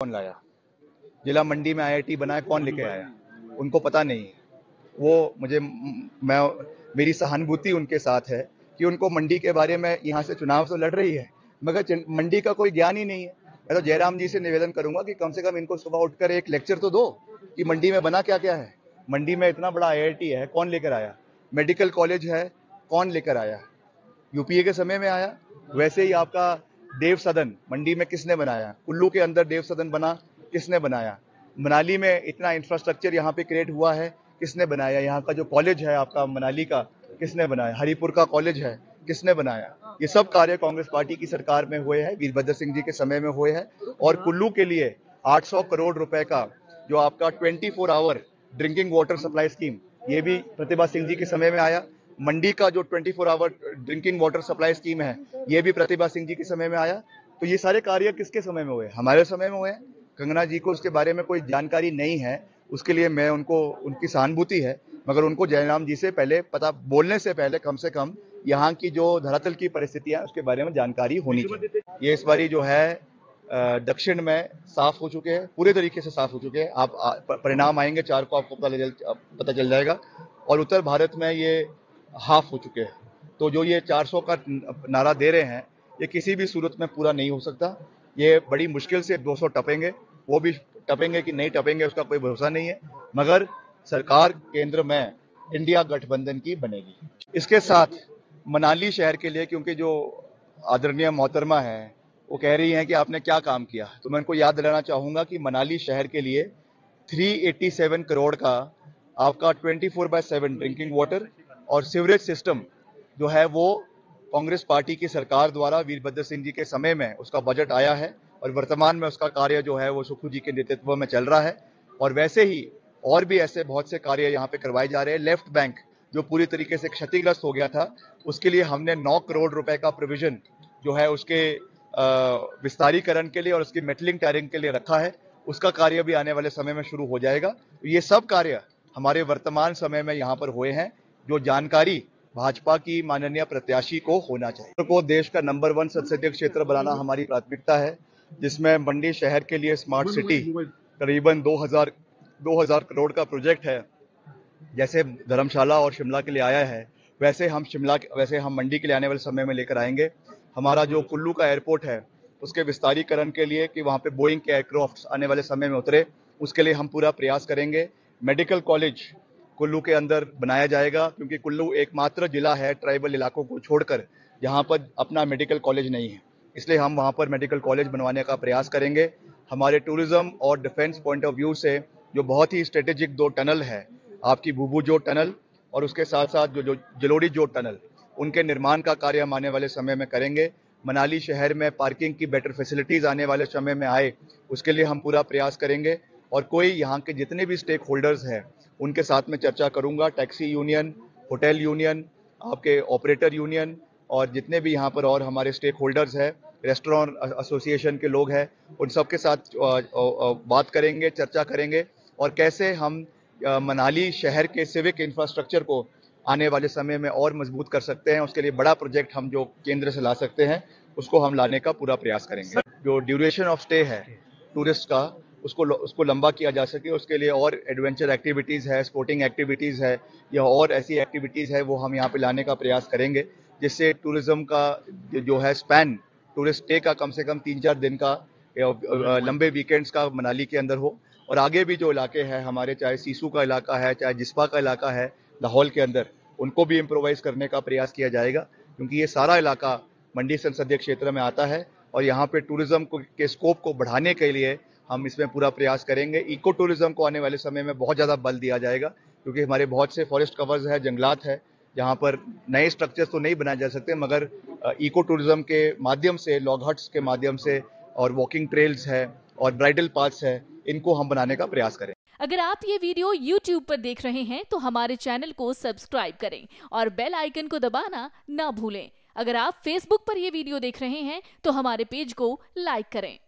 कौन लाया? जिला मंडी में आईआईटी बनाया कौन लेके आया? उनको पता नहीं है। वो मेरी सहानुभूति उनके साथ है कि उनको मंडी के बारे में, यहाँ से चुनाव तो लड़ रही है मगर मंडी का कोई ज्ञान ही नहीं है। मैं तो जयराम जी से निवेदन करूंगा कि कम से कम इनको सुबह उठकर एक लेक्चर तो दो कि मंडी में बना क्या क्या है। मंडी में इतना बड़ा आईआईटी है, कौन लेकर आया? मेडिकल कॉलेज है, कौन लेकर आया? यूपीए के समय में आया। वैसे ही आपका देव सदन मंडी में किसने बनाया? कुल्लू के अंदर देव सदन बना, किसने बनाया? मनाली में इतना इंफ्रास्ट्रक्चर यहाँ पे क्रिएट हुआ है, किसने बनाया? यहाँ का जो कॉलेज है आपका मनाली का, किसने बनाया? हरिपुर का कॉलेज है, किसने बनाया? ये सब कार्य कांग्रेस पार्टी की सरकार में हुए हैं, वीरभद्र सिंह जी के समय में हुए हैं। और कुल्लू के लिए 800 करोड़ रुपए का जो आपका 24 hour drinking water supply scheme, ये भी प्रतिभा सिंह जी के समय में आया। मंडी का जो 24 hour drinking water supply scheme है, ये भी प्रतिभा सिंह जी के समय में आया। तो ये सारे कार्य किसके समय में हुए? हमारे समय में हुए। कंगना जी को उसके बारे में कोई जानकारी नहीं है, उसके लिए मैं उनकी सहानुभूति है, मगर उनको जयराम जी से पहले बोलने से पहले कम से कम यहाँ की जो धरातल की परिस्थितियां उसके बारे में जानकारी होनी चाहिए। ये इस बारी जो है दक्षिण में साफ हो चुके हैं, पूरे तरीके से साफ हो चुके हैं। आप परिणाम आएंगे 4 को, आपको पता चल जाएगा। और उत्तर भारत में ये हाफ हो चुके हैं। तो जो ये 400 का नारा दे रहे हैं, ये किसी भी सूरत में पूरा नहीं हो सकता। ये बड़ी मुश्किल से 200 टपेंगे, वो भी टपेंगे कि नहीं टपेंगे उसका कोई भरोसा नहीं है, मगर सरकार केंद्र में इंडिया गठबंधन की बनेगी। इसके साथ मनाली शहर के लिए, क्योंकि जो आदरणीय मोहतरमा है वो कह रही हैं कि आपने क्या काम किया, तो मैं उनको याद दिलाना चाहूंगा कि मनाली शहर के लिए 387 करोड़ का आपका 24/7 ड्रिंकिंग वाटर और सीवरेज सिस्टम जो है वो कांग्रेस पार्टी की सरकार द्वारा वीरभद्र सिंह जी के समय में उसका बजट आया है और वर्तमान में उसका कार्य जो है वो सुखू जी के नेतृत्व में चल रहा है। और वैसे ही और भी ऐसे बहुत से कार्य यहाँ पे करवाए जा रहे हैं। लेफ्ट बैंक जो पूरी तरीके से क्षतिग्रस्त हो गया था, उसके लिए हमने 9 करोड़ रुपए का प्रोविजन जो है उसके विस्तारीकरण के लिए और उसकी मेटलिंग टायरिंग के लिए रखा है। उसका कार्य भी आने वाले समय में शुरू हो जाएगा। ये सब कार्य हमारे वर्तमान समय में यहाँ पर हुए हैं, जो जानकारी भाजपा की माननीय प्रत्याशी को होना चाहिए। को देश का नंबर 1 संसदीय क्षेत्र बनाना हमारी प्राथमिकता है, जिसमें मंडी शहर के लिए स्मार्ट सिटी करीबन 2000 करोड़ का प्रोजेक्ट है। जैसे धर्मशाला और शिमला के लिए आया है, वैसे हम मंडी के लिए आने वाले समय में लेकर आएंगे। हमारा जो कुल्लू का एयरपोर्ट है उसके विस्तारीकरण के लिए कि वहाँ पे बोइंग के एयरक्राफ्ट आने वाले समय में उतरे, उसके लिए हम पूरा प्रयास करेंगे। मेडिकल कॉलेज कुल्लू के अंदर बनाया जाएगा, क्योंकि कुल्लू एकमात्र जिला है ट्राइबल इलाकों को छोड़कर जहाँ पर अपना मेडिकल कॉलेज नहीं है, इसलिए हम वहाँ पर मेडिकल कॉलेज बनवाने का प्रयास करेंगे। हमारे टूरिज्म और डिफेंस पॉइंट ऑफ व्यू से जो बहुत ही स्ट्रेटेजिक 2 टनल है, आपकी भूभू जोत टनल और उसके साथ साथ जो जलोड़ी जोत टनल, उनके निर्माण का कार्य हम आने वाले समय में करेंगे। मनाली शहर में पार्किंग की बेटर फैसिलिटीज आने वाले समय में आए, उसके लिए हम पूरा प्रयास करेंगे। और कोई यहाँ के जितने भी स्टेक होल्डर्स हैं उनके साथ में चर्चा करूंगा, टैक्सी यूनियन, होटल यूनियन, आपके ऑपरेटर यूनियन और जितने भी यहाँ पर और हमारे स्टेक होल्डर्स हैं, रेस्टोरेंट एसोसिएशन के लोग हैं, उन सब के साथ बात करेंगे, चर्चा करेंगे और कैसे हम मनाली शहर के सिविक इंफ्रास्ट्रक्चर को आने वाले समय में और मजबूत कर सकते हैं। उसके लिए बड़ा प्रोजेक्ट हम जो केंद्र से ला सकते हैं उसको हम लाने का पूरा प्रयास करेंगे। जो ड्यूरेशन ऑफ स्टे है टूरिस्ट का, उसको लंबा किया जा सके, उसके लिए और एडवेंचर एक्टिविटीज़ है, स्पोर्टिंग एक्टिविटीज़ है या और ऐसी एक्टिविटीज़ है, वो हम यहाँ पे लाने का प्रयास करेंगे, जिससे टूरिज्म का जो है स्पैन, टूरिस्ट स्टे का कम से कम 3-4 दिन का लंबे वीकेंड्स का मनाली के अंदर हो। और आगे भी जो इलाके हैं हमारे, चाहे सीसू का इलाका है, चाहे जिस्पा का इलाका है लाहौल के अंदर, उनको भी इम्प्रोवाइज करने का प्रयास किया जाएगा, क्योंकि ये सारा इलाका मंडी संसदीय क्षेत्र में आता है और यहाँ पे टूरिज्म के स्कोप को बढ़ाने के लिए हम इसमें पूरा प्रयास करेंगे। इको टूरिज्म को आने वाले समय में बहुत ज़्यादा बल दिया जाएगा, क्योंकि हमारे बहुत से फॉरेस्ट कवर्स है, जंगलात है, जहाँ पर नए स्ट्रक्चर्स तो नहीं बनाए जा सकते, मगर इको टूरिज्म के माध्यम से, लॉग हट्स के माध्यम से और वॉकिंग ट्रेल्स है और ब्राइडल पाथ्स है, इनको हम बनाने का प्रयास करें। अगर आप ये वीडियो YouTube पर देख रहे हैं तो हमारे चैनल को सब्सक्राइब करें और बेल आइकन को दबाना ना भूलें। अगर आप Facebook पर ये वीडियो देख रहे हैं तो हमारे पेज को लाइक करें।